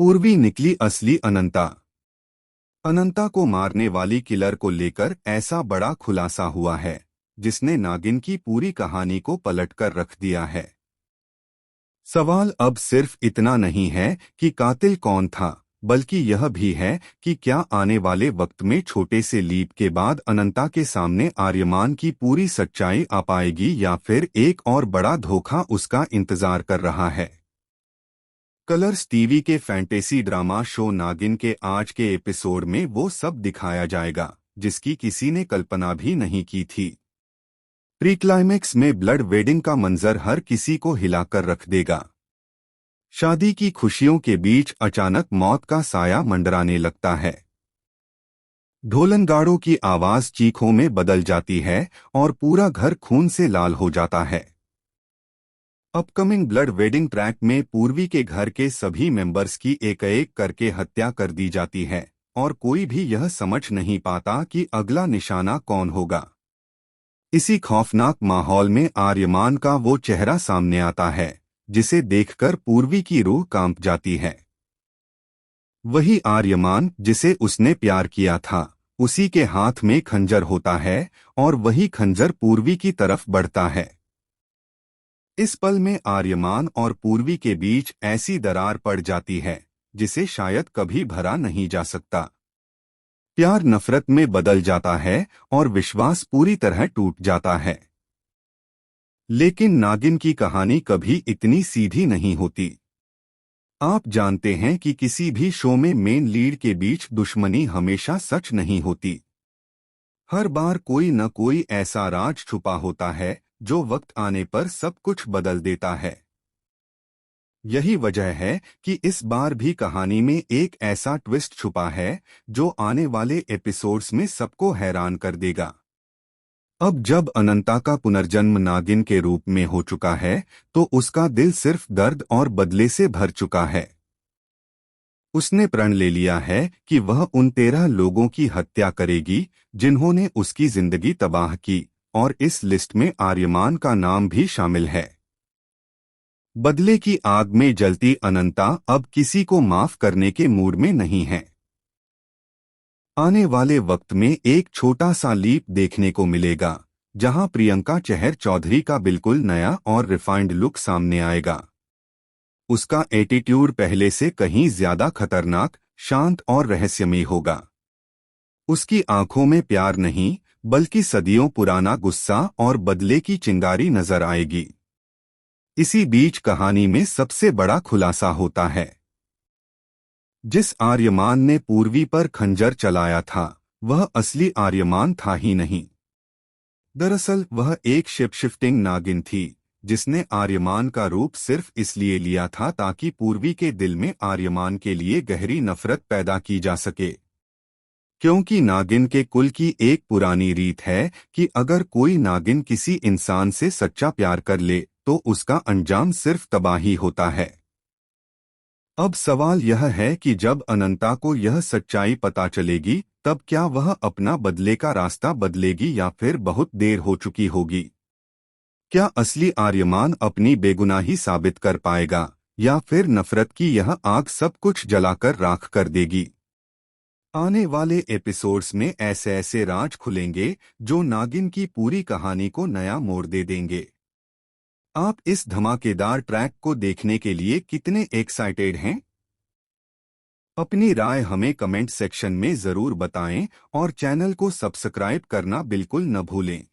पूर्वी निकली असली अनंता। अनंता को मारने वाली किलर को लेकर ऐसा बड़ा खुलासा हुआ है जिसने नागिन की पूरी कहानी को पलटकर रख दिया है। सवाल अब सिर्फ इतना नहीं है कि कातिल कौन था, बल्कि यह भी है कि क्या आने वाले वक्त में छोटे से लीप के बाद अनंता के सामने आर्यमान की पूरी सच्चाई आ पाएगी या फिर एक और बड़ा धोखा उसका इंतजार कर रहा है। कलर्स टीवी के फैंटेसी ड्रामा शो नागिन के आज के एपिसोड में वो सब दिखाया जाएगा जिसकी किसी ने कल्पना भी नहीं की थी। प्री क्लाइमेक्स में ब्लड वेडिंग का मंजर हर किसी को हिलाकर रख देगा। शादी की खुशियों के बीच अचानक मौत का साया मंडराने लगता है। ढोलनगाड़ों की आवाज चीखों में बदल जाती है और पूरा घर खून से लाल हो जाता है। अपकमिंग ब्लड वेडिंग ट्रैक में पूर्वी के घर के सभी मेंबर्स की एक एक करके हत्या कर दी जाती है और कोई भी यह समझ नहीं पाता कि अगला निशाना कौन होगा। इसी खौफनाक माहौल में आर्यमान का वो चेहरा सामने आता है जिसे देखकर पूर्वी की रूह कांप जाती है। वही आर्यमान जिसे उसने प्यार किया था, उसी के हाथ में खंजर होता है और वही खंजर पूर्वी की तरफ बढ़ता है। इस पल में आर्यमान और पूर्वी के बीच ऐसी दरार पड़ जाती है जिसे शायद कभी भरा नहीं जा सकता। प्यार नफरत में बदल जाता है और विश्वास पूरी तरह टूट जाता है। लेकिन नागिन की कहानी कभी इतनी सीधी नहीं होती। आप जानते हैं कि किसी भी शो में मेन लीड के बीच दुश्मनी हमेशा सच नहीं होती। हर बार कोई न कोई ऐसा राज छुपा होता है जो वक्त आने पर सब कुछ बदल देता है। यही वजह है कि इस बार भी कहानी में एक ऐसा ट्विस्ट छुपा है जो आने वाले एपिसोड्स में सबको हैरान कर देगा। अब जब अनंता का पुनर्जन्म नागिन के रूप में हो चुका है तो उसका दिल सिर्फ दर्द और बदले से भर चुका है। उसने प्रण ले लिया है कि वह उन 13 लोगों की हत्या करेगी जिन्होंने उसकी जिंदगी तबाह की, और इस लिस्ट में आर्यमान का नाम भी शामिल है। बदले की आग में जलती अनंता अब किसी को माफ करने के मूड में नहीं है। आने वाले वक्त में एक छोटा सा लीप देखने को मिलेगा जहां प्रियंका चहर चौधरी का बिल्कुल नया और रिफाइंड लुक सामने आएगा। उसका एटीट्यूड पहले से कहीं ज्यादा खतरनाक, शांत और रहस्यमयी होगा। उसकी आंखों में प्यार नहीं बल्कि सदियों पुराना गुस्सा और बदले की चिंगारी नजर आएगी। इसी बीच कहानी में सबसे बड़ा खुलासा होता है। जिस आर्यमान ने पूर्वी पर खंजर चलाया था वह असली आर्यमान था ही नहीं। दरअसल वह एक शिफ्टिंग नागिन थी जिसने आर्यमान का रूप सिर्फ इसलिए लिया था ताकि पूर्वी के दिल में आर्यमान के लिए गहरी नफरत पैदा की जा सके। क्योंकि नागिन के कुल की एक पुरानी रीत है कि अगर कोई नागिन किसी इंसान से सच्चा प्यार कर ले तो उसका अंजाम सिर्फ तबाही होता है। अब सवाल यह है कि जब अनंता को यह सच्चाई पता चलेगी तब क्या वह अपना बदले का रास्ता बदलेगी या फिर बहुत देर हो चुकी होगी। क्या असली आर्यमान अपनी बेगुनाही साबित कर पाएगा या फिर नफरत की यह आग सब कुछ जलाकर राख कर देगी। आने वाले एपिसोड्स में ऐसे ऐसे राज खुलेंगे जो नागिन की पूरी कहानी को नया मोड़ दे देंगे। आप इस धमाकेदार ट्रैक को देखने के लिए कितने एक्साइटेड हैं? अपनी राय हमें कमेंट सेक्शन में जरूर बताएं और चैनल को सब्सक्राइब करना बिल्कुल न भूलें।